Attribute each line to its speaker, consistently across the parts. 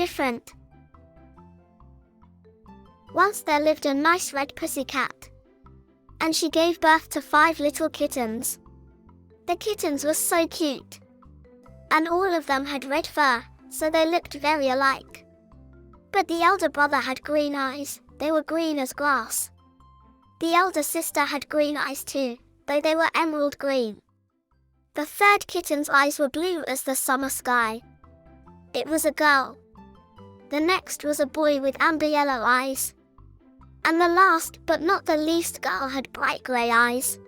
Speaker 1: different. Once there lived a nice red pussycat, and she gave birth to 5 little kittens. The kittens were so cute, and all of them had red fur, so they looked very alike. But the elder brother had green eyes. They were green as grass. The elder sister had green eyes too, though they were emerald green. The third kitten's eyes were blue as the summer sky. It was a girl. The next was a boy with amber yellow eyes. And the last but not the least girl had bright grey eyes.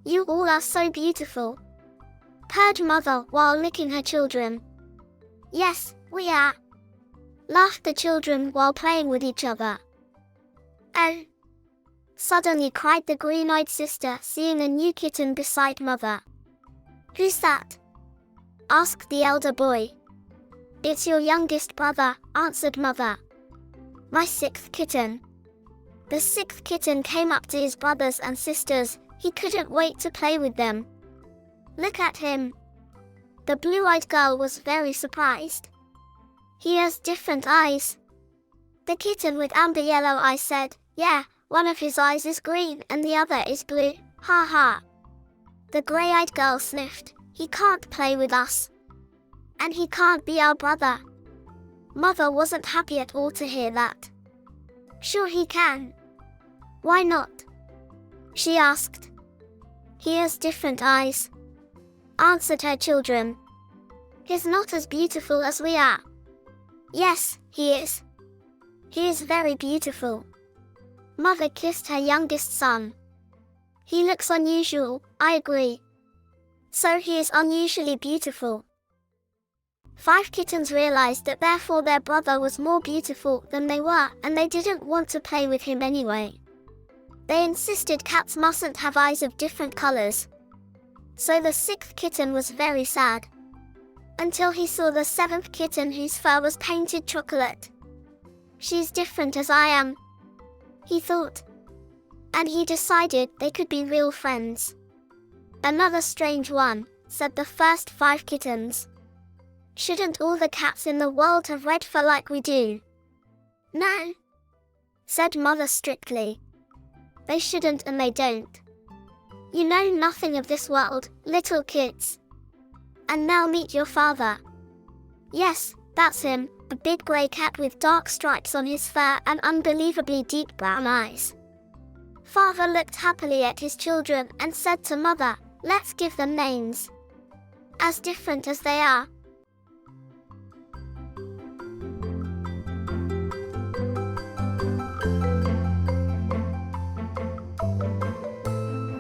Speaker 1: "You all are so beautiful," purred Mother while licking her children. "Yes, we are," laughed the children while playing with each other. "Oh!" suddenly cried the green-eyed sister, seeing a new kitten beside Mother. "Who's that?" asked the elder boy. "It's your youngest brother," answered Mother. "My 6th kitten." The 6th kitten came up to his brothers and sisters. He couldn't wait to play with them. "Look at him." The blue-eyed girl was very surprised. "He has different eyes." The kitten with amber yellow eyes said, "Yeah, one of his eyes is green and the other is blue, ha ha." The grey-eyed girl sniffed. "He can't play with us. And he can't be our brother." Mother wasn't happy at all to hear that. "Sure he can." "Why not?" she asked. "He has different eyes," answered her children. "He's not as beautiful as we are." "Yes, he is. He is very beautiful." Mother kissed her youngest son. "He looks unusual, I agree. So he is unusually beautiful." 5 kittens realized that therefore their brother was more beautiful than they were, and they didn't want to play with him anyway. They insisted cats mustn't have eyes of different colors. So the 6th kitten was very sad, until he saw the 7th kitten whose fur was painted chocolate. "She's different as I am," he thought. And he decided they could be real friends. "Another strange one," said the first 5 kittens. "Shouldn't all the cats in the world have red fur like we do?" "No," said Mother strictly. "They shouldn't and they don't. You know nothing of this world, little kids. And now meet your father." Yes, that's him, a big grey cat with dark stripes on his fur and unbelievably deep brown eyes. Father looked happily at his children and said to Mother, "Let's give them names. As different as they are,